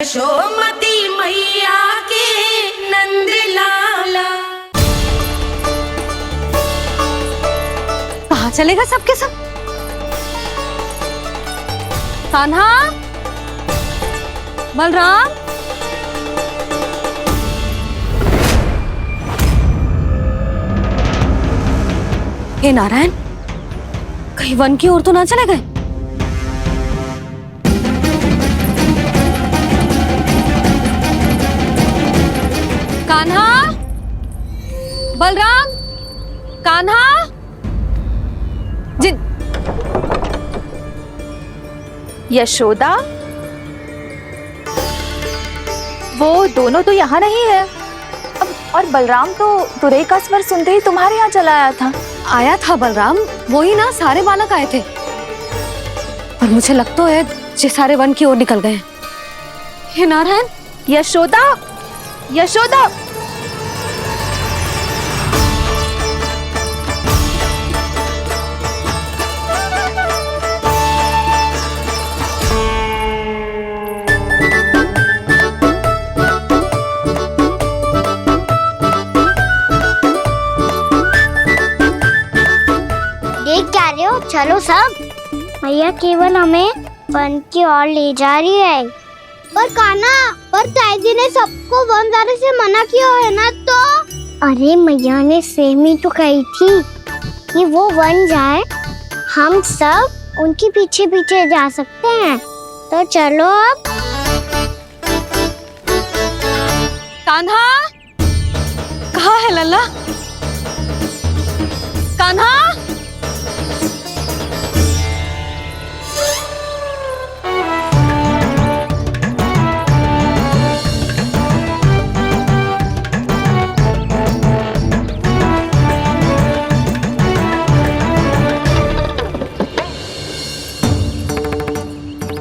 यशोमती मैया के नंद लाला। कहाँ चलेगा सबके सब? कान्हा, बलराम, हे नारायण, कहीं वन की ओर तो ना चले गए? कान्हा, बलराम, कान्हा, जिन यशोदा, वो दोनों तो यहाँ नहीं है। अब और बलराम तो तुरई का स्वर सुनते ही तुम्हारे यहाँ चला आया था बलराम, वही ना सारे बालक आए थे। पर मुझे लगता तो है जे सारे वन की ओर निकल गए। हे नारायण, यशोदा, यशोदा, देख क्या रहे हो? चलो सब। मैया केवल हमें वन की ओर ले जा रही है। पर कान्हा, पर ताईजी ने सबको वन जाने से मना किया है ना। तो अरे मैया ने सेम ही तो कही थी कि वो वन जाए, हम सब उनके पीछे पीछे जा सकते हैं। तो चलो अब। कान्हा, कहाँ है लल्ला? कान्हा,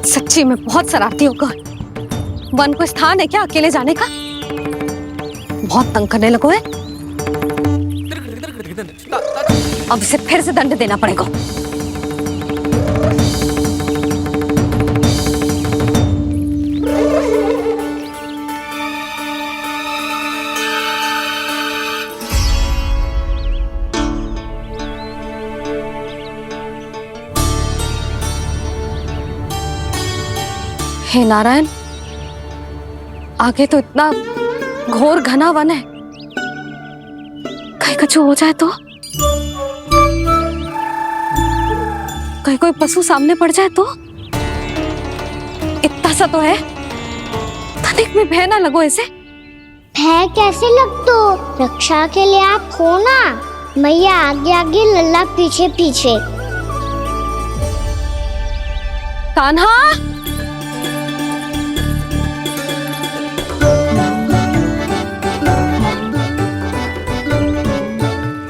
सच्ची में बहुत शरारती होकर। वन को स्थान है क्या अकेले जाने का? बहुत तंग करने लगो है। अब इसे फिर से दंड देना पड़ेगा। हे नारायण, आगे तो इतना घोर घना वन है, कहीं कुछ हो जाए तो? कहीं कोई पशु सामने पड़ जाए तो? इतना सा तो है, तनिक भी भय ना लगो इसे। भय कैसे लग? तो रक्षा के लिए आप हो ना। मैया आगे आगे, लल्ला पीछे पीछे। कान्हा,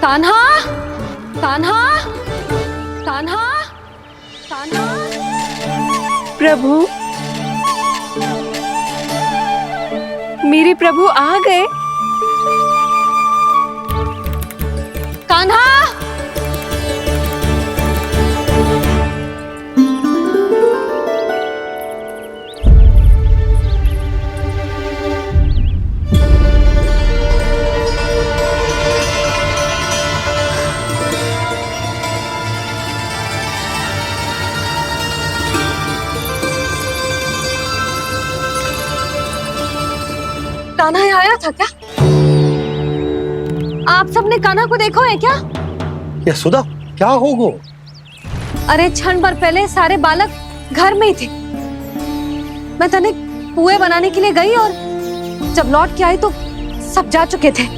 कान्हा, कान्हा, कान्हा, कान्हा। प्रभु, मेरे प्रभु आ गए। कान्हा, कान्हा यहाँ आया था क्या? आप सबने कान्हा को देखो है क्या? यशोदा, क्या हो गो? अरे क्षण भर पहले सारे बालक घर में ही थे। मैं तनिक पुए बनाने के लिए गई और जब लौट के आई तो सब जा चुके थे।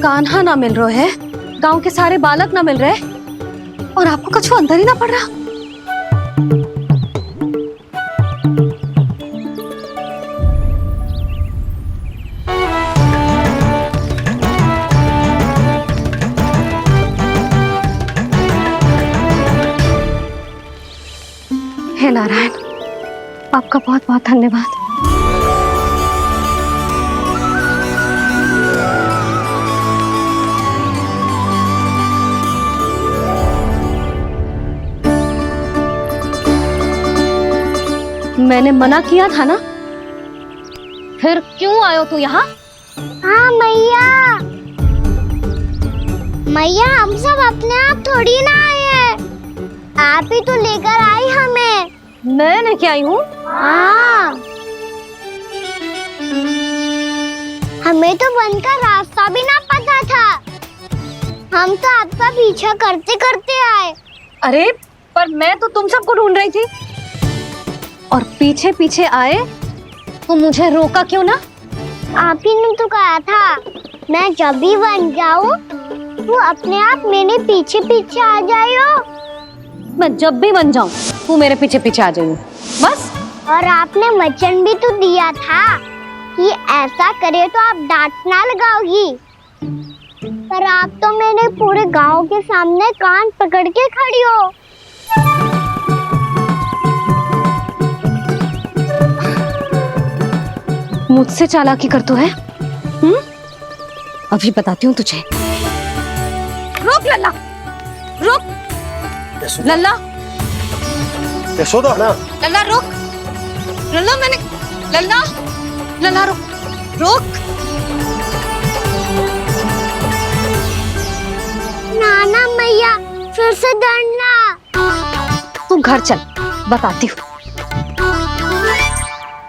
कान्हा ना मिल रहे है, गांव के सारे बालक ना मिल रहे, और आपको कछु अंदर ही ना पड़ रहा। हे नारायण, आपका बहुत बहुत धन्यवाद। मैंने मना किया था ना, फिर क्यों आयो तू यहाँ? हाँ मैया, मैया हम सब अपने आप थोड़ी ना आए हैं, आप ही तो लेकर आई हमें। मैं लेके आई हूँ? हाँ, हमें तो वन का रास्ता भी ना पता था, हम तो आपका पीछा करते करते आए। अरे पर मैं तो तुम सबको ढूंढ रही थी, और पीछे पीछे आए तो मुझे रोका क्यों ना? आप ही ने तो कहा था मैं जब भी बन जाऊं तू अपने आप मेरे पीछे पीछे आ जाइयो। मैं जब भी बन जाऊं तू मेरे पीछे पीछे आ जाइयो, बस। और आपने वचन भी तो दिया था कि ऐसा करे तो आप डांट ना लगाओगी, पर आप तो मेरे पूरे गांव के सामने कान पकड़ के खड़ी हो। मुझसे चालाकी कर तू है? अभी बताती हूँ तुझे। रुक लल्ला, रुक लल्ला, यशोदा ना। लल्ला रुक, लल्ला मैंने, लल्ला, लल्ला रुक, रुक। नाना मैया फिर से डरना। तू घर चल, बताती हूँ।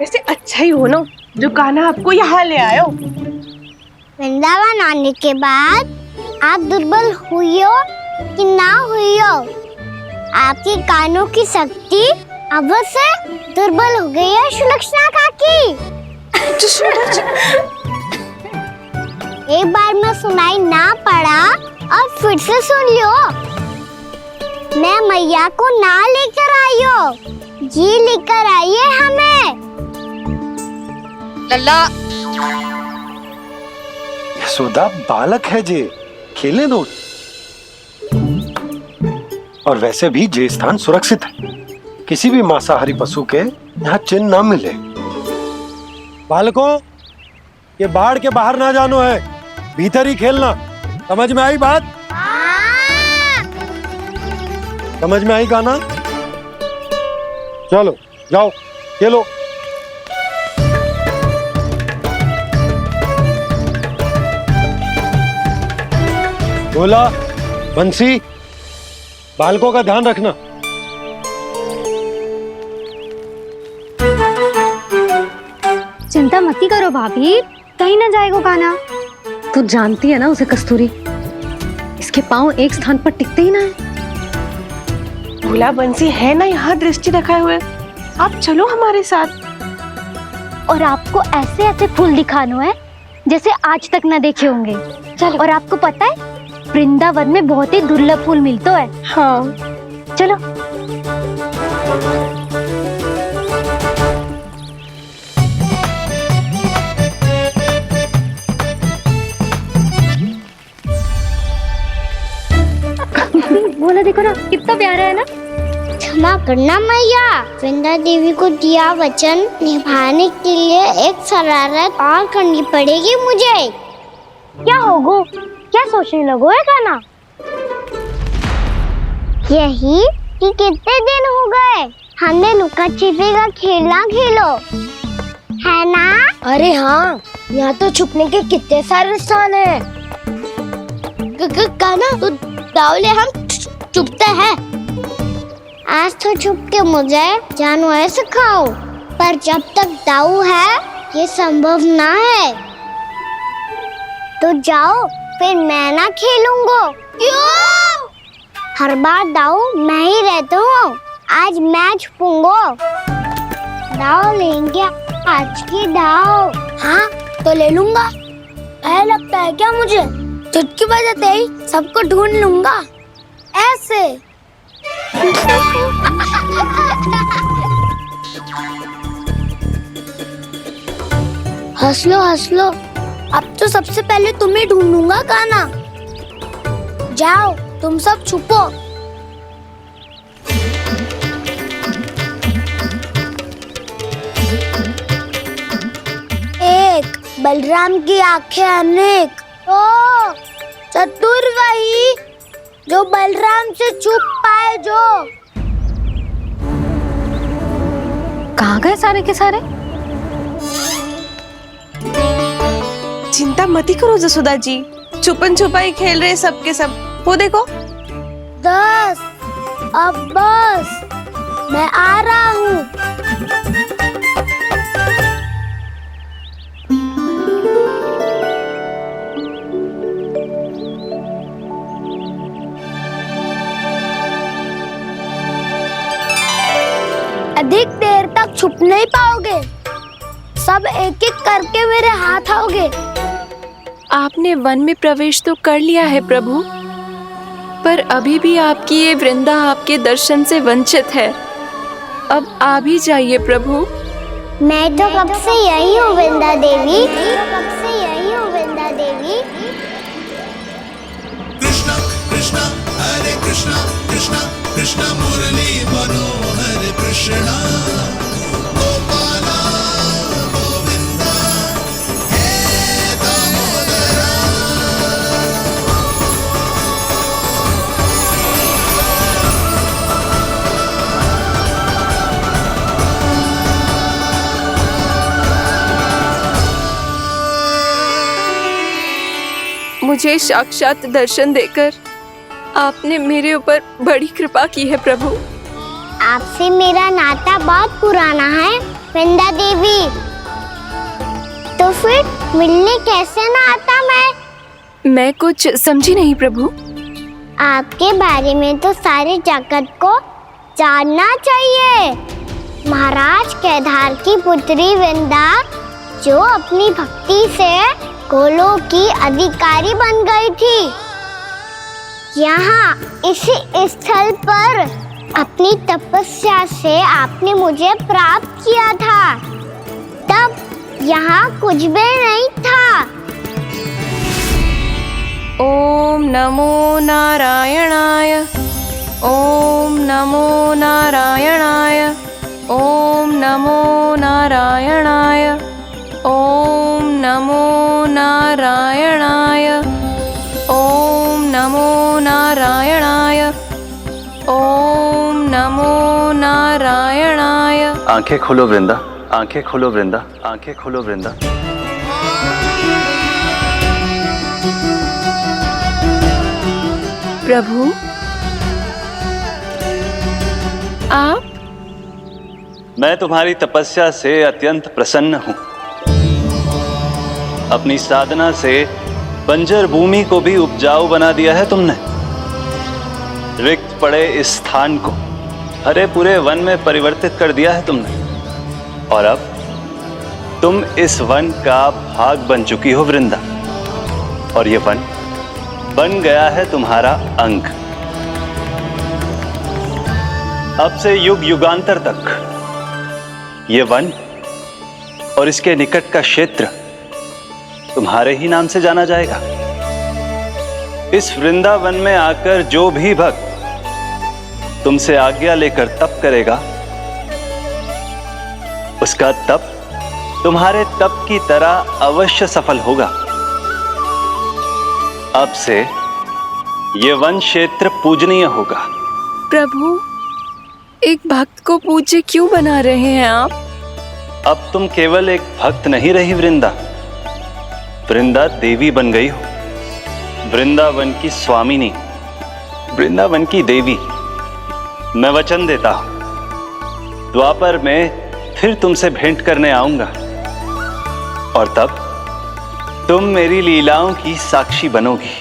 वैसे अच्छा ही हो ना जो कान्हा आपको यहाँ ले आयो। वृंदावन आने के बाद आप दुर्बल हुई हो कि ना हुई हो, आपके कानों की शक्ति अब से दुर्बल हो गई है सुलक्षणा काकी। एक बार में सुनाई ना पड़ा और फिर से सुन लो। मैं मैया को ना लेकर आई हो, जी लेकर आई है हमें। लल्ला, यशोदा बालक है जे, खेलने दो। और वैसे भी जे स्थान सुरक्षित है, किसी भी मांसाहारी पशु के यहाँ चिन्ह ना मिले। बालकों, ये बाढ़ के बाहर ना जानो है, भीतर ही खेलना। समझ में आई बात? समझ में आई कान्हा? चलो जाओ खेलो। बोला बंसी, बालकों का ध्यान रखना। चिंता मती करो भाभी, कहीं ना जाएगा कान्हा। तू जानती है ना उसे कस्तूरी, इसके पांव एक स्थान पर टिकते ही ना है। भोला बंसी है ना यहाँ दृष्टि रखाए हुए, आप चलो हमारे साथ। और आपको ऐसे ऐसे फूल दिखानो है जैसे आज तक न देखे होंगे। चलो। और आपको पता है वृंदावन में बहुत ही दुर्लभ फूल मिलते हैं। हाँ चलो। बोला देखो ना कितना प्यारा है ना। क्षमा करना मैया, वृंदा देवी को दिया वचन निभाने के लिए एक शरारत और करनी पड़ेगी मुझे। क्या होगो, क्या सोचने लगो है कान्हा? यही कि कितने दिन हो गए हमने लुका छिपी का खेलना खेलो, है ना? अरे हाँ, यहाँ तो छुपने के कितने सारे स्थान है। कान्हा तो दावले हम छुपते हैं। आज तो छुप के मुझे जानवर सिखाओ, पर जब तक दाऊ है ये संभव ना है। तो जाओ, फिर मैं ना खेलूंगा। क्यों? हर बार दाऊ मैं ही रहता हूँ, आज मैं छुपूंगा। दाऊ लेंगे आज की दाऊ। हाँ तो ले लूंगा। ऐसा लगता है क्या मुझे? चुटकी बजाते ही सबको ढूंढ लूंगा ऐसे। हंस लो, अब तो सबसे पहले तुम्हें ढूंढूंगा कान्हा। जाओ तुम सब छुपो। बलराम की आंखें अनेक। तो चतुर वही जो बलराम से छुप पाए। जो कहाँ गए सारे के सारे? चिंता मती करो जसोदा जी, छुपन छुपाई खेल रहे सबके सब। वो देखो 10 अब बस, मैं आ रहा हूँ। अधिक देर तक छुप नहीं पाओगे, सब एक एक करके मेरे हाथ आओगे। आपने वन में प्रवेश तो कर लिया है प्रभु, पर अभी भी आपकी ये वृंदा आपके दर्शन से वंचित है। अब आ भी जाइए प्रभु। मैं तो कब से यही हूँ वृंदा देवी, कब से यही हूँ वृंदा देवी। कृष्णा कृष्णा हरे कृष्णा कृष्णा कृष्णा मुरली मनोहर कृष्णा गोपाला गोविंदा हे दामोदरा। मुझे साक्षात दर्शन देकर आपने मेरे ऊपर बड़ी कृपा की है प्रभु। आपसे मेरा नाता बहुत पुराना है वृंदा देवी, तो फिर मिलने कैसे ना आता मैं कुछ समझी नहीं प्रभु। आपके बारे में तो सारे जगत को जानना चाहिए। महाराज केदार की पुत्री वृंदा जो अपनी भक्ति से गोलों की अधिकारी बन गई थी, यहाँ इसी स्थल पर अपनी तपस्या से आपने मुझे प्राप्त किया था। तब यहाँ कुछ भी नहीं था। ओम नमो नारायणाय, ओम नमो नारायणाय, ओम नमो नारायणाय, ओम नमो नारायणाय, ओम नमो नारायणाय, ओम नमो नारायणाय। आंखें खोलो वृंदा, आंखें खोलो वृंदा, आंखें खोलो वृंदा। प्रभु आप? मैं तुम्हारी तपस्या से अत्यंत प्रसन्न हूं। अपनी साधना से बंजर भूमि को भी उपजाऊ बना दिया है तुमने। रिक्त पड़े इस स्थान को हरे पूरे वन में परिवर्तित कर दिया है तुमने। और अब तुम इस वन का भाग बन चुकी हो वृंदा, और ये वन बन गया है तुम्हारा अंग। अब से युग युगांतर तक ये वन और इसके निकट का क्षेत्र तुम्हारे ही नाम से जाना जाएगा। इस वृंदावन में आकर जो भी भक्त तुमसे आज्ञा लेकर तप करेगा, उसका तप तुम्हारे तप की तरह अवश्य सफल होगा। अब से ये वन क्षेत्र पूजनीय होगा। प्रभु एक भक्त को पूज्य क्यों बना रहे हैं आप? अब तुम केवल एक भक्त नहीं रही वृंदा, वृंदा देवी बन गई हो। वृंदावन की स्वामिनी, वृंदावन की देवी। मैं वचन देता हूं, द्वापर में फिर तुमसे भेंट करने आऊंगा, और तब तुम मेरी लीलाओं की साक्षी बनोगी।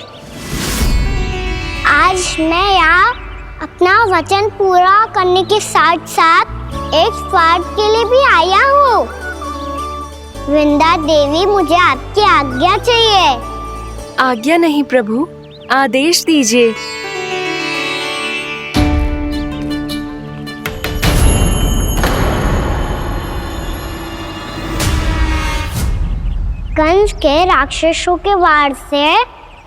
आज मैं यहाँ अपना वचन पूरा करने के साथ साथ एक स्वार्थ के लिए भी आया हूँ। वृंदा देवी, मुझे आपकी आज्ञा चाहिए। आज्ञा नहीं प्रभु, आदेश दीजिए। कंस के राक्षसों के वार से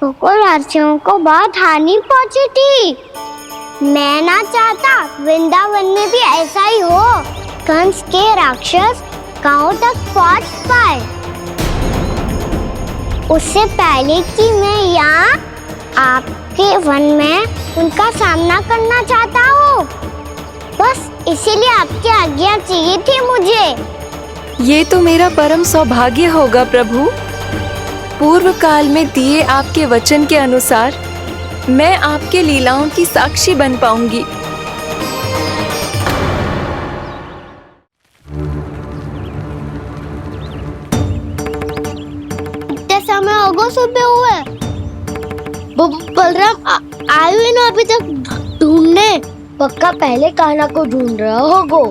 गोकुलवासियों को बहुत हानि पहुंची थी। मैं ना चाहता वृंदावन में भी ऐसा ही हो। कंस के राक्षस गांव तक पहुंच पाए। उससे पहले कि मैं यहाँ आपके वन में उनका सामना करना चाहता हूँ। बस इसीलिए आपकी आज्ञा चाहिए थी मुझे। ये तो मेरा परम सौभाग्य होगा प्रभु। पूर्व काल में दिए आपके वचन के अनुसार मैं आपके लीलाओं की साक्षी बन पाऊंगी। इतने समय होगा सुबह हुए। बलराम आए हुए ना अभी तक ढूंढने। पक्का पहले कान्हा को ढूंढ रहा होगा।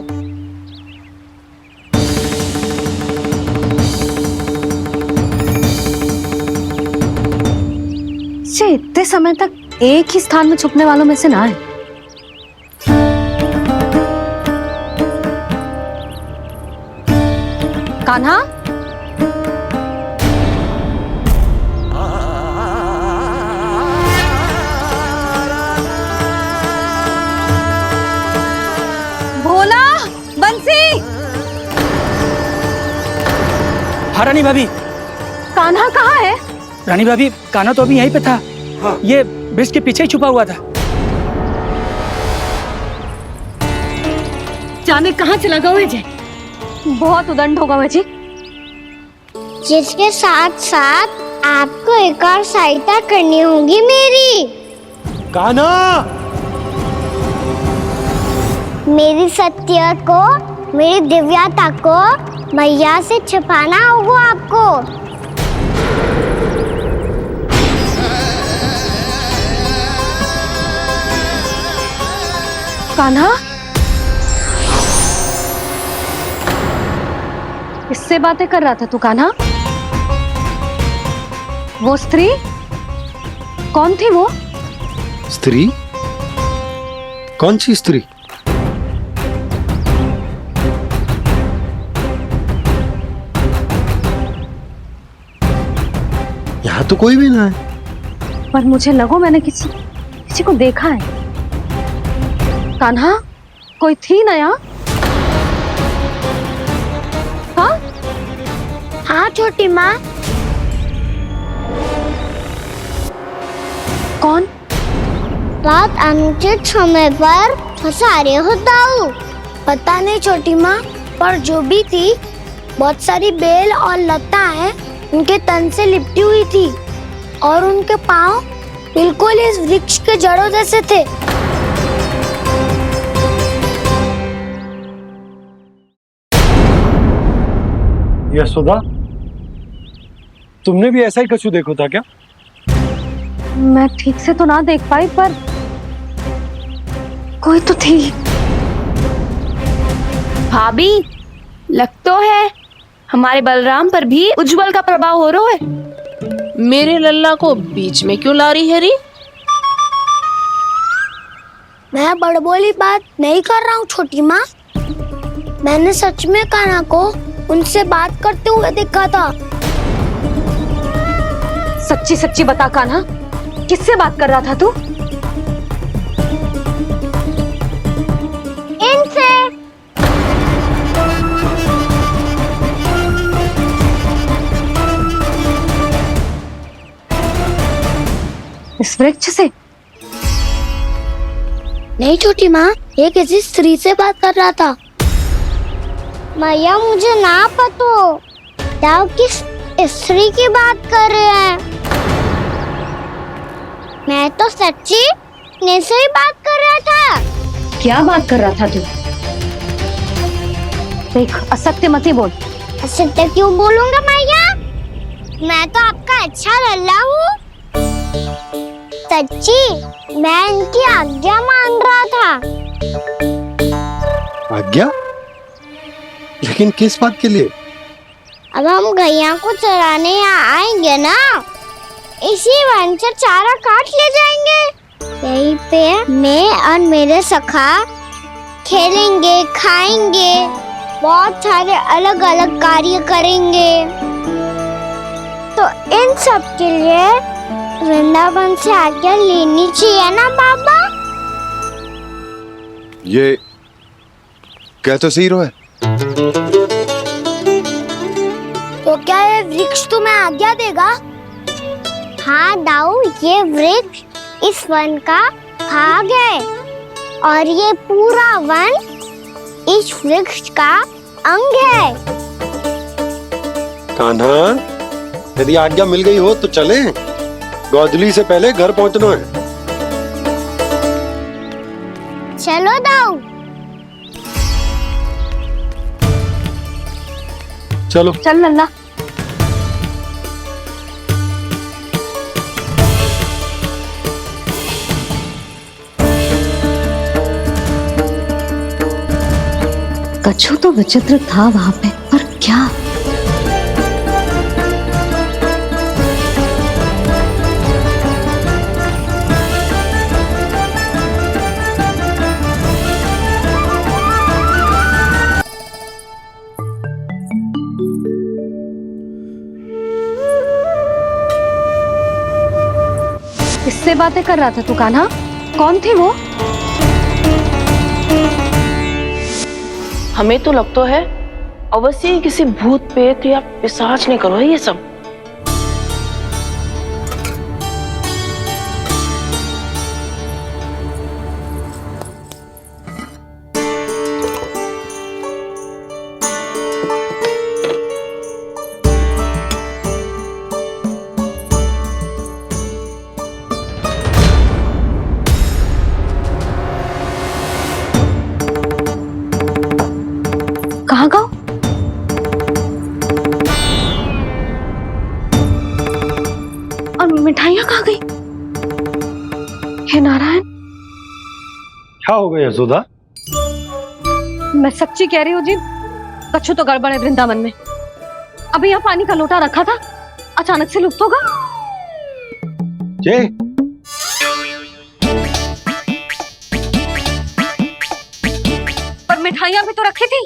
इतने समय तक एक ही स्थान में छुपने वालों में से ना है। कान्हा, भोला, बंसी। हाँ रानी भाभी। कान्हा कहाँ है? रानी भाभी, कान्हा तो अभी यहीं पे था। हाँ। ये ब्रिज के पीछे ही छुपा हुआ था। जाने कहाँ चला गया वह? बहुत उदंड होगा वह जी। जिसके साथ साथ आपको एक और सहायता करनी होगी मेरी। कान्हा, मेरी सत्य को, मेरी दिव्यता को मैया से छिपाना होगा आपको। कान्हा, किससे बातें कर रहा था तू कान्हा? वो स्त्री कौन थी? वो स्त्री? कौन सी स्त्री? यहाँ तो कोई भी ना है। पर मुझे लगो मैंने किसी को देखा है। कान्हा, कोई थी ना यहाँ? हाँ हाँ छोटी माँ। कौन? रात अनुचित समय पर फंसारे होता हूँ। पता नहीं छोटी माँ, पर जो भी थी बहुत सारी बेल और लताएं उनके तन से लिपटी हुई थी और उनके पाँव बिल्कुल इस वृक्ष के जड़ों जैसे थे। यशोदा, तुमने भी ऐसा ही कछु देखो था क्या? मैं ठीक से तो ना देख पाई, पर कोई तो थी। भाभी, लग तो है हमारे बलराम पर भी उज्जवल का प्रभाव हो रहा है। मेरे लल्ला को बीच में क्यों ला रही है री? मैं बड़बोली बात नहीं कर रहा हूँ छोटी माँ। मैंने सच में कान्हा को उनसे बात करते हुए देखा था। सच्ची सच्ची बता कान्हा, किससे बात कर रहा था तू? इनसे। इस वृक्ष से? नहीं छोटी माँ, ये किसी स्त्री से बात कर रहा था। मैया मुझे ना पता आप किस स्त्री की बात कर रहे हैं। मैं तो सच्ची ने से ही बात कर रहा था। क्या बात कर रहा था तू? देख, असत्य मत ही बोल। असत्य क्यों बोलूंगा मैया? मैं तो आपका अच्छा लल्ला हूँ। सच्ची मैं इनकी आज्ञा मान रहा था। आज्ञा? लेकिन किस बात के लिए? अब हम गैया को चराने यहाँ आएंगे ना, इसी वन से चारा काट ले जाएंगे। यहीं पे मैं और मेरे सखा खेलेंगे, खाएंगे, बहुत सारे अलग अलग कार्य करेंगे। तो इन सब के लिए वृंदावन से आज्ञा लेनी चाहिए ना बाबा? ये कह तो सही रहा है। तो क्या ये वृक्ष तुम्हें आज्ञा देगा हाँ दाऊ, ये वृक्ष इस वन का भाग है और ये पूरा वन इस वृक्ष का अंग है। कान्हा, यदि आज्ञा मिल गई हो तो चले, गोधूली से पहले घर पहुंचना है। चलो दाऊ। चलो चल लल्ला। कछु तो विचित्र था वहां पे, पर क्या? किससे बातें कर रहा था तू कान्हा? कौन थी वो? हमें तो लगता है अवश्य ही किसी भूत प्रेत या पिशाच ने करो है ये सब। कहाँ गाँव? और मिठाइयाँ कहाँ गई? हे नारायण, क्या हो गया यशोदा? मैं सच्ची कह रही हूँ जी, कछु तो गड़बड़ है वृंदावन में। अभी यहाँ पानी का लोटा रखा था, अचानक से लुप्त होगा। जे पर मिठाइयाँ भी तो रखी थी।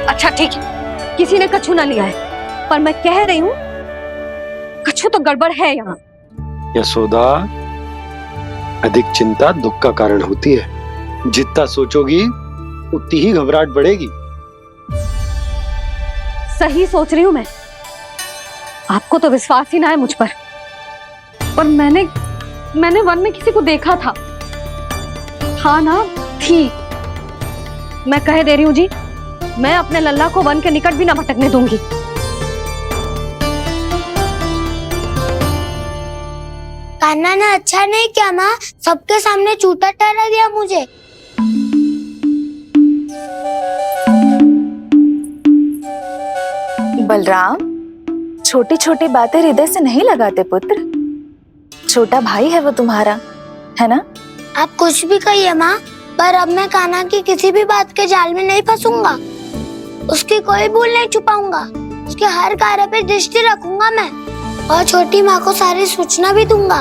अच्छा ठीक है, किसी ने कछु ना लिया है, पर मैं कह रही हूँ कछु तो गड़बड़ है यहाँ। यशोदा, अधिक चिंता दुख का कारण होती है। जितना सोचोगी उतनी ही घबराहट बढ़ेगी। सही सोच रही हूँ मैं। आपको तो विश्वास ही ना है मुझ पर मैंने वन में किसी को देखा था। हाँ ना, थी। मैं कह दे रही हूँ जी, मैं अपने लल्ला को वन के निकट भी ना भटकने दूंगी। कान्हा ने अच्छा नहीं किया माँ, सबके सामने झूठा ठहरा दिया मुझे। बलराम, छोटी छोटी बातें हृदय से नहीं लगाते पुत्र। छोटा भाई है वो तुम्हारा, है ना? आप कुछ भी कहिए माँ, पर अब मैं कान्हा की किसी भी बात के जाल में नहीं फंसूंगा। उसकी कोई भूल नहीं छुपाऊंगा। उसके हर कार्य पे दृष्टि रखूंगा मैं, और छोटी माँ को सारी सूचना भी दूंगा।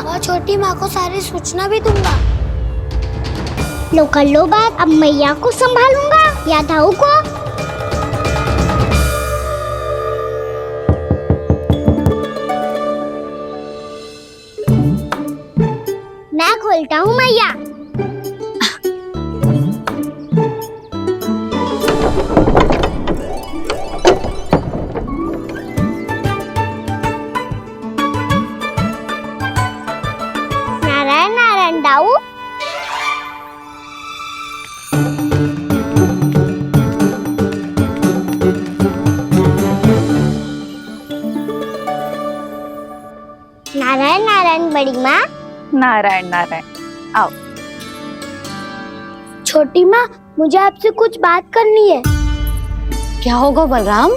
लो कर लो बात, अब मैया को संभालूंगा या दाऊ को। मैं खोलता हूँ मैया। नारायण नारायण दाऊ। नारायण नारायण बड़ी माँ। नारायण नारायण, आओ। छोटी माँ, मुझे आपसे कुछ बात करनी है। क्या होगा बलराम?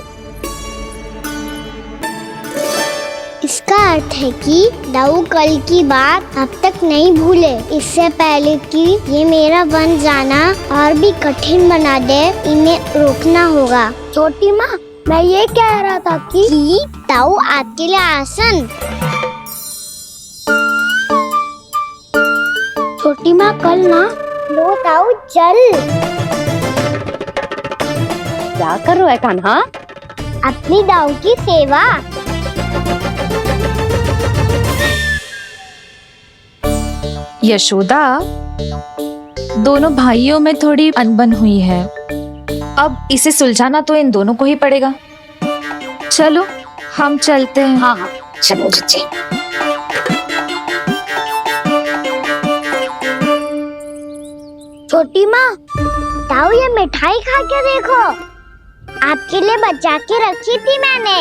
इसका अर्थ है कि दाऊ कल की बात अब तक नहीं भूले। इससे पहले कि ये मेरा वन जाना और भी कठिन बना दे, इन्हें रोकना होगा। छोटी माँ, मैं ये कह रहा था कि दाऊ आपके लिए आसन। छोटी माँ, कल ना लो दाऊ चल। क्या कर रहा है कान्हा? अपनी दाऊ की सेवा। यशोदा, दोनों भाइयों में थोड़ी अनबन हुई है। अब इसे सुलझाना तो इन दोनों को ही पड़ेगा। चलो हम चलते हैं। हाँ हाँ चलो चचे। छोटी माँ, ताऊ ये मिठाई खा के देखो, आपके लिए बचा के रखी थी मैंने।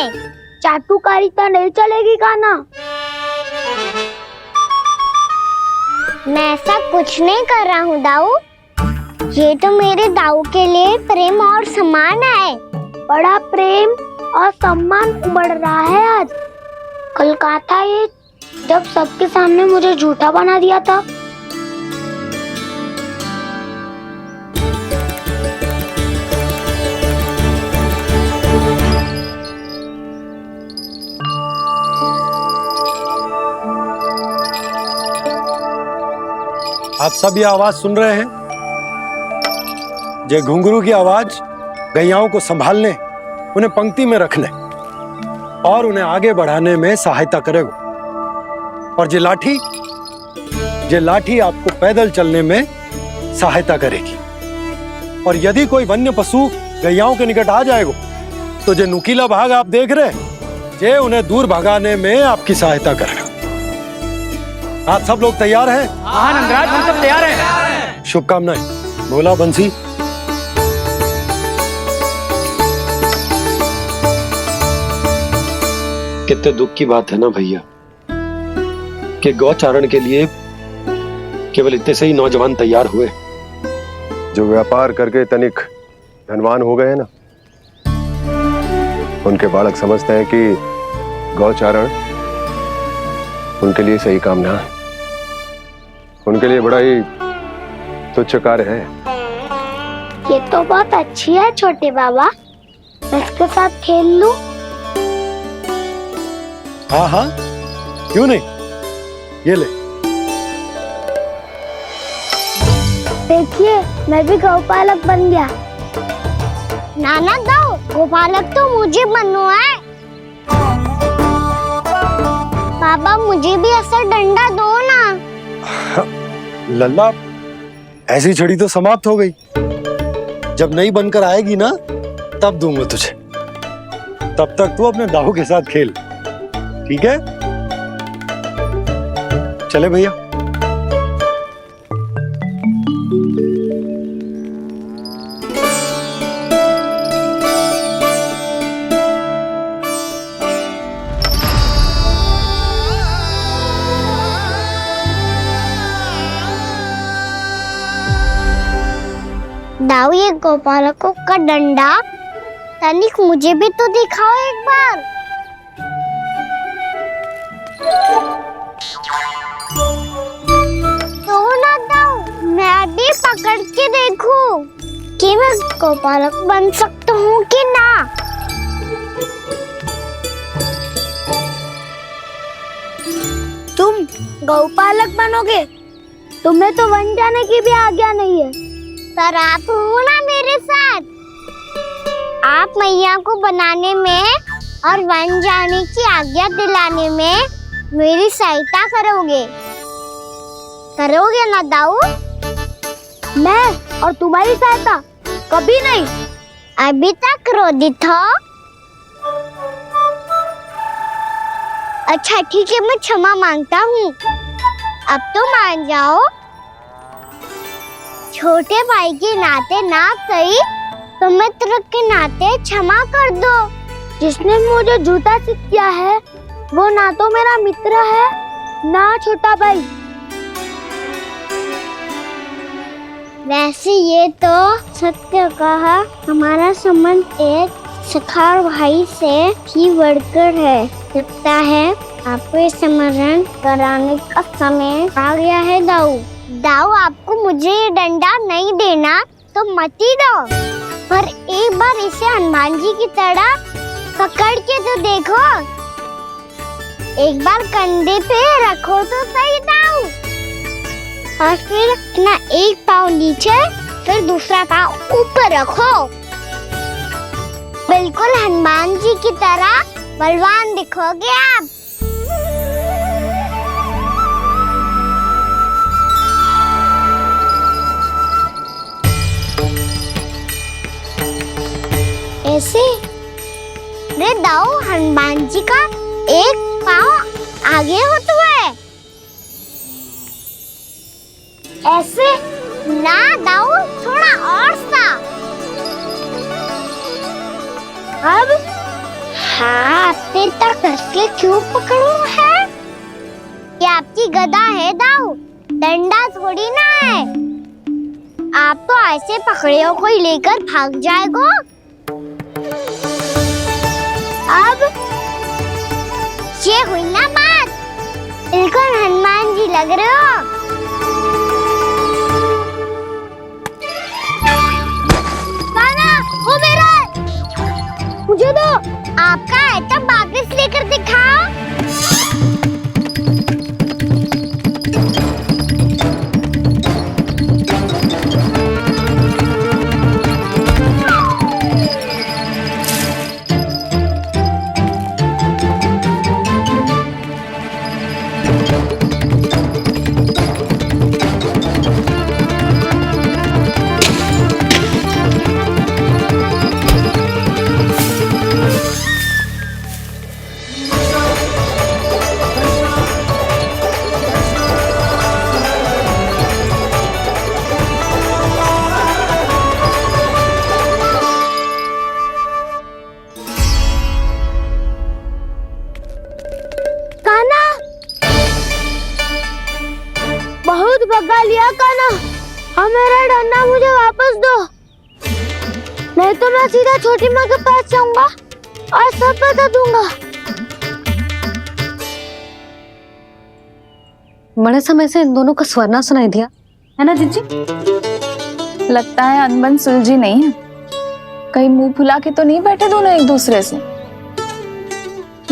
चाटुकारी तो नहीं चलेगी काना। मैं ऐसा कुछ नहीं कर रहा हूँ दाऊ, ये तो मेरे दाऊ के लिए प्रेम और सम्मान है। बड़ा प्रेम और सम्मान उमड़ रहा है आज। कल कहा था ये, जब सबके सामने मुझे झूठा बना दिया था। आप सब ये आवाज सुन रहे हैं? ये घुंघरू की आवाज गैयाओं को संभालने, उन्हें पंक्ति में रखने और उन्हें आगे बढ़ाने में सहायता करेगा। और ये लाठी आपको पैदल चलने में सहायता करेगी। और यदि कोई वन्य पशु गैयाओं के निकट आ जाएगा तो जो नुकीला भाग आप देख रहे हैं, ये उन्हें दूर भगाने में आपकी सहायता करेगा। आप सब लोग तैयार हैं? हाँ नंदराज, हम सब तैयार हैं। शुभकामनाएं। बोला बंसी। कितने दुख की बात है ना भैया कि गौचारण के लिए केवल इतने से ही नौजवान तैयार हुए जो व्यापार करके तनिक धनवान हो गए ना, उनके बालक समझते हैं कि गौचारण उनके लिए सही काम ना है। उनके लिए बड़ा ही तुच्छ कार्य है। ये तो बहुत अच्छी है छोटे बाबा, मैं इसके साथ खेल लूं? हाँ हाँ क्यों नहीं, ये ले। देखिए मैं भी गौपालक बन गया। नाना दो, गौपालक तो मुझे बनना है। बाबा मुझे भी ऐसा डंडा दो ना। लल्ला, ऐसी छड़ी तो समाप्त हो गई। जब नई बनकर आएगी ना तब दूंगा तुझे। तब तक तू अपने दाऊ के साथ खेल, ठीक है? चले भैया। दाऊ ये गोपालकों का डंडा तनिक मुझे भी तो दिखाओ एक बार। तो ना दाऊ, मैं भी पकड़ के देखूं कि मैं गोपालक बन सकता हूँ कि ना। तुम गौपालक बनोगे? तुम्हें तो वन जाने की भी आज्ञा नहीं है। पर आप हो ना मेरे साथ, आप मैया को बनाने में और वन जाने की आज्ञा दिलाने में मेरी सहायता करोगे ना दाऊ? मैं और तुम्हारी सहायता कभी नहीं। अभी तक क्रोधित हो? अच्छा ठीक है, मैं क्षमा मांगता हूँ। अब तो मान जाओ। छोटे भाई के नाते ना सही तो मित्र के नाते क्षमा कर दो। जिसने मुझे झूठा सिख किया है वो ना तो मेरा मित्र है ना छोटा भाई। वैसे ये तो सत्य कहा, हमारा संबंध एक सखा भाई से ही बढ़कर है। लगता है आपको स्मरण कराने का समय आ गया है दाऊ। दाऊ आपको मुझे ये डंडा नहीं देना तो मत ही दो, पर एक बार इसे हनुमान जी की तरह पकड़ के तो देखो। एक बार कंधे पे रखो तो सही दाऊ, और फिर अपना एक पाँव नीचे फिर दूसरा पाँव ऊपर रखो। बिल्कुल हनुमान जी की तरह बलवान दिखोगे आप। ऐसे? रे दाऊ, हनुमान जी का एक पाँव आगे होता है। ऐसे ना दाऊ, थोड़ा और सा। अब हाथ तक कसके क्यों पकड़ू है? ये आपकी गदा है दाऊ, डंडा थोड़ी ना है। आप तो ऐसे पकड़े हो कोई लेकर भाग जाएगा। अब ये हुई ना बात, बिल्कुल हनुमान जी लग रहे हो। कान्हा, वो मेरा है। मुझे दो। आपका है तो वापस लेकर दिखाओ। बहुत भगा लिया कान्हा, अब मेरा डंडा मुझे वापस दो, नहीं तो मैं सीधा छोटी माँ के पास जाऊंगा और सब बता दूंगा। बड़े समय से इन दोनों का स्वर ना सुनाई दिया, है ना जीजी? लगता है अनबन सुलझी नहीं है। कहीं मुंह फुला के तो नहीं बैठे दोनों एक दूसरे से।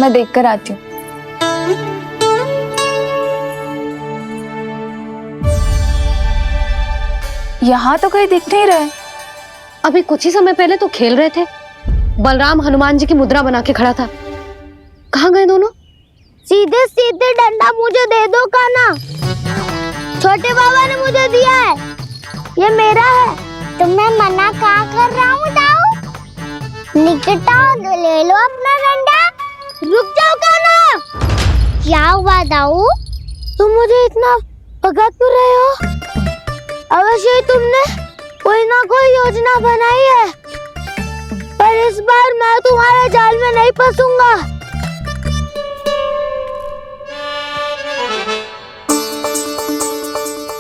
मैं देख कर आती हूँ। यहाँ तो कहीं दिख नहीं रहे। अभी कुछ ही समय पहले तो खेल रहे थे। बलराम हनुमान जी की मुद्रा बना के खड़ा था। कहाँ गए दोनों? सीधे सीधे डंडा मुझे दे दो कान्हा, छोटे बाबा ने मुझे दिया है, ये मेरा है। तो मैं मना कहाँ कर रहा हूँ दाऊ? निकट आओ, ले लो अपना डंडा। रुक जाओ कान्हा। क्या हुआ दाऊ? तुम मुझे इतना भगा क्यों रहे हो? अवश्य ही तुमने कोई ना कोई योजना बनाई है, पर इस बार मैं तुम्हारे जाल में नहीं फंसूंगा।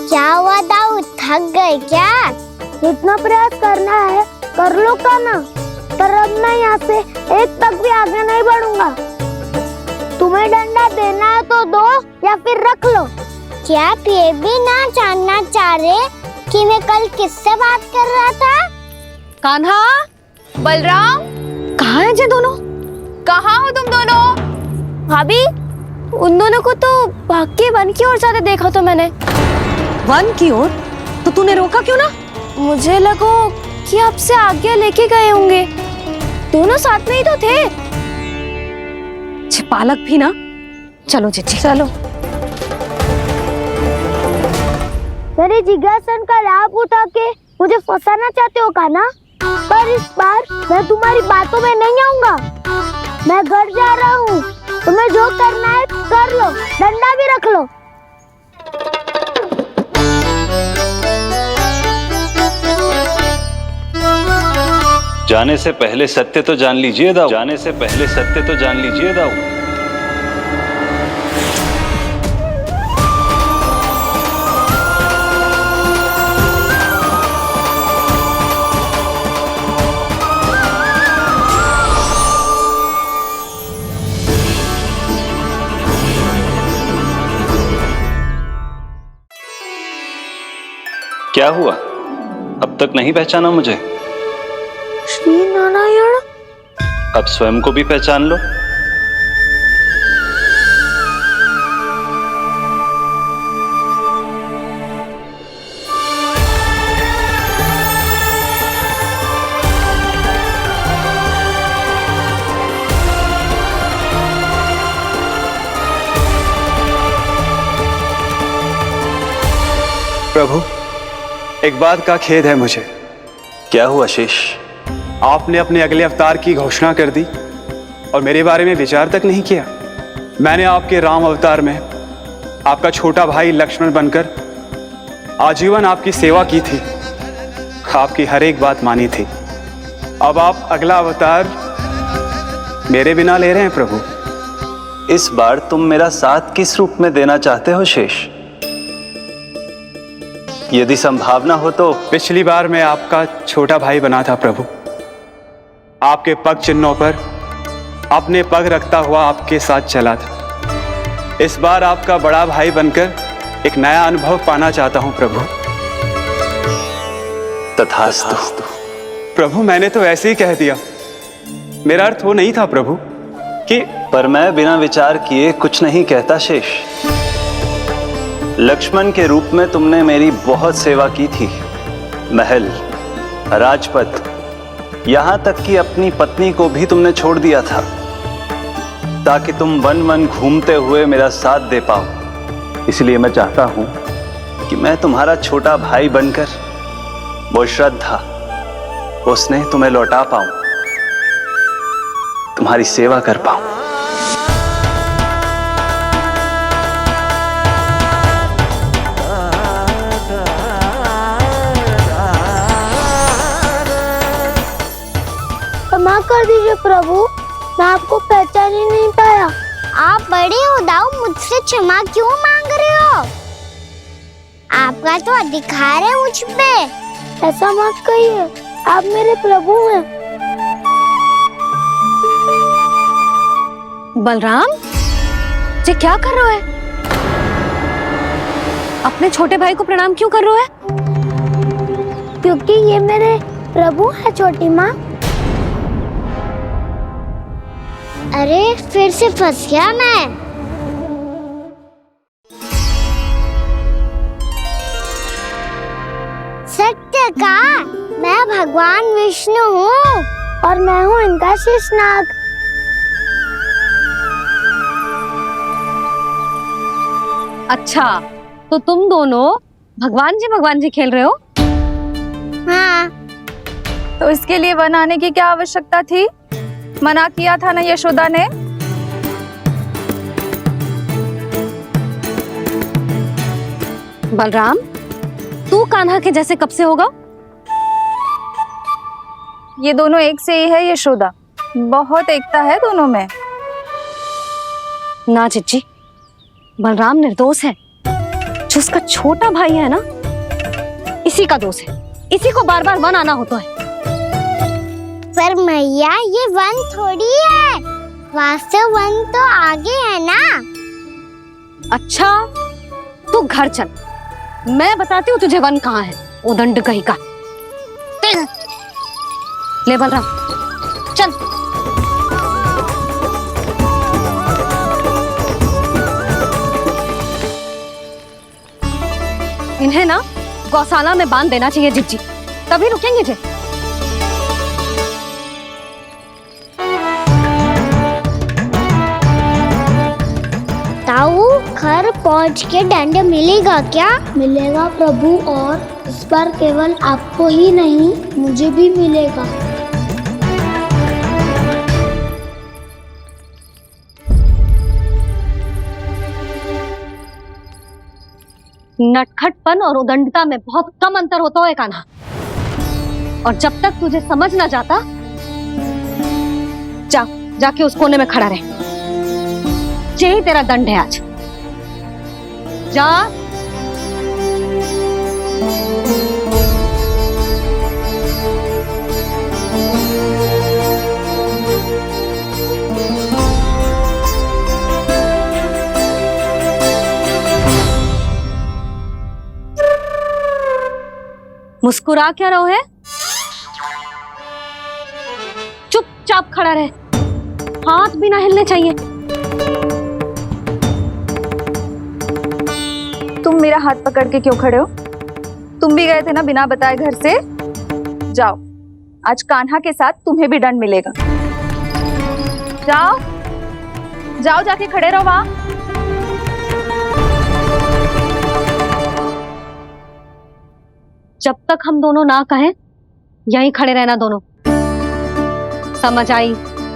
क्या हुआ दाऊ, थक गए क्या? इतना प्रयास करना है कर लो कान्हा, पर अब मैं यहाँ से एक तक भी आगे नहीं बढ़ूंगा। तुम्हें डंडा देना है तो दो या फिर रख लो। क्या आप ये भी ना जानना चाह रहे कि मैं कल किससे बात कर रहा था? कान्हा, बलराम, कहाँ हैं ये दोनों? कहाँ हो तुम दोनों? भाभी, उन दोनों को तो भाग के वन की ओर जाते देखा तो मैंने। वन की ओर? तो तूने रोका क्यों ना? मुझे लगो कि आपसे आज्ञा लेके गए होंगे, दोनों साथ में ही तो थे। छिपालक भी ना। चलो जीजी चलो। मेरे जिज्ञासन का लाभ उठा के मुझे फंसाना चाहते हो कान्हा, पर इस बार मैं तुम्हारी बातों में नहीं आऊंगा। मैं घर जा रहा हूँ, तुम्हें जो करना है कर लो, डंडा भी रख लो। जाने से पहले सत्य तो जान लीजिए दाऊ। जाने से पहले सत्य तो जान लीजिए दाऊ। क्या हुआ? अब तक नहीं पहचाना मुझे? श्री नारायण। अब स्वयं को भी पहचान लो। प्रभु, एक बात का खेद है मुझे। क्या हुआ शेष? आपने अपने अगले अवतार की घोषणा कर दी और मेरे बारे में विचार तक नहीं किया। मैंने आपके राम अवतार में आपका छोटा भाई लक्ष्मण बनकर आजीवन आपकी सेवा की थी, आपकी हर एक बात मानी थी। अब आप अगला अवतार मेरे बिना ले रहे हैं प्रभु। इस बार तुम मेरा साथ किस रूप में देना चाहते हो शेष? यदि संभावना हो तो। पिछली बार मैं आपका छोटा भाई बना था प्रभु, आपके पग चिन्हों पर अपने पग रखता हुआ आपके साथ चला था। इस बार आपका बड़ा भाई बनकर एक नया अनुभव पाना चाहता हूं प्रभु। तथास्तु। प्रभु मैंने तो ऐसे ही कह दिया, मेरा अर्थ वो नहीं था प्रभु कि। पर मैं बिना विचार किए कुछ नहीं कहता शेष। लक्ष्मण के रूप में तुमने मेरी बहुत सेवा की थी। महल, राजपथ, यहां तक कि अपनी पत्नी को भी तुमने छोड़ दिया था ताकि तुम वन वन घूमते हुए मेरा साथ दे पाओ। इसलिए मैं चाहता हूं कि मैं तुम्हारा छोटा भाई बनकर वो श्रद्धा, वो स्नेह तुम्हें लौटा पाऊं, तुम्हारी सेवा कर पाऊं। क्षमा कर दीजिए प्रभु, मैं आपको पहचान ही नहीं पाया। आप बड़े हो दाऊ, मुझसे क्षमा क्यों मांग रहे हो? आपका तो अधिकार है मुझ पे। ऐसा मत कहिए, आप मेरे प्रभु हैं। बलराम ये क्या कर रहे हो? अपने छोटे भाई को प्रणाम क्यों कर रहे हो? क्योंकि ये मेरे प्रभु है छोटी माँ। अरे फिर से फंस गया मैं। सत्य का, मैं भगवान विष्णु हूँ और मैं हूँ इनका शेषनाग। अच्छा, तो तुम दोनों भगवान जी खेल रहे हो? हाँ। तो इसके लिए वन आने की क्या आवश्यकता थी? मना किया था ना यशोदा ने। बलराम तू कान्हा के जैसे कब से होगा? ये दोनों एक से ही है यशोदा, बहुत एकता है दोनों में। ना चिच्ची, बलराम निर्दोष है। जो उसका छोटा भाई है ना, इसी का दोष है। इसी को बार बार वन आना होता है। पर मैया ये वन थोड़ी है, वास्तव वन तो आगे है ना। अच्छा तू घर चल, मैं बताती हूँ तुझे वन कहाँ है। उदंड कहीं का। ले बलराम चल। इन्हें ना गौशाला में बांध देना चाहिए जिज्जी, तभी रुकेंगे जे। ताऊ घर पहुंच के दंड मिलेगा क्या? मिलेगा प्रभु, और इस बार केवल आपको ही नहीं मुझे भी मिलेगा। नटखटपन और उदंडता में बहुत कम अंतर होता है कान्हा, और जब तक तुझे समझ ना जाता, जाके उस कोने में खड़ा रहे। यही तेरा दंड है आज। जा। मुस्कुरा क्या रहो है? चुपचाप खड़ा रहे, हाथ भी ना हिलने चाहिए। तुम मेरा हाथ पकड़ के क्यों खड़े हो? तुम भी गए थे ना बिना बताए घर से। जाओ, आज कान्हा के साथ तुम्हें भी दंड मिलेगा। जाओ जाओ, जाके खड़े रहो वहां। जब तक हम दोनों ना कहें, यहीं खड़े रहना दोनों। समझ आई?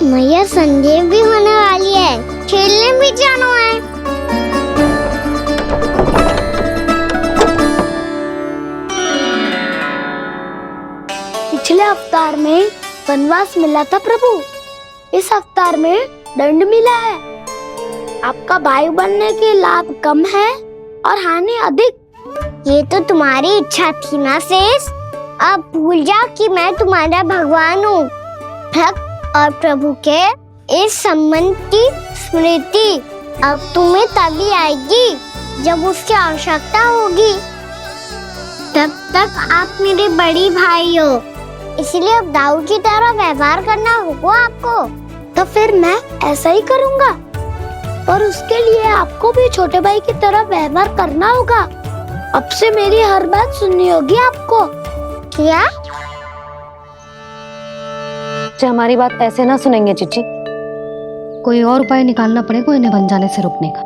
मैया संडे भी होने वाली है, खेलने भी जाना है। पिछले अवतार में वनवास मिला था प्रभु, इस अवतार में दंड मिला है। आपका भाई बनने के लाभ कम है और हानि अधिक। ये तो तुम्हारी इच्छा थी ना शेष। अब भूल जा कि मैं तुम्हारा भगवान हूँ। भक्त और प्रभु के इस संबंध की स्मृति अब तुम्हें तभी आएगी जब उसकी आवश्यकता होगी। तब तक आप मेरे बड़ी भाई हो, इसलिए अब दाऊ की तरह व्यवहार करना होगा आपको। तो फिर मैं ऐसा ही करूँगा, और उसके लिए आपको भी छोटे भाई की तरह व्यवहार करना होगा। अब से मेरी हर बात सुननी होगी आपको। क्या? हमारी बात ऐसे ना सुनेंगे चिची। कोई और उपाय निकालना पड़ेगा इन्हें बन जाने से रुकने का।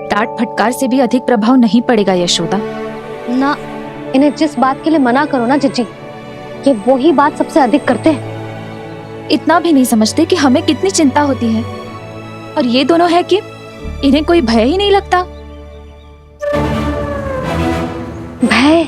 डांट फटकार से भी अधिक प्रभाव नहीं पड़ेगा यशोदा। ना, इन्हें जिस बात के लिए मना करो ना चिची, ये वही बात सबसे अधिक करते हैं। इतना भी नहीं समझते कि हमें कितनी चिंता होती है, और ये दोनों है कि इन्हें कोई भय ही नहीं लगता। भय?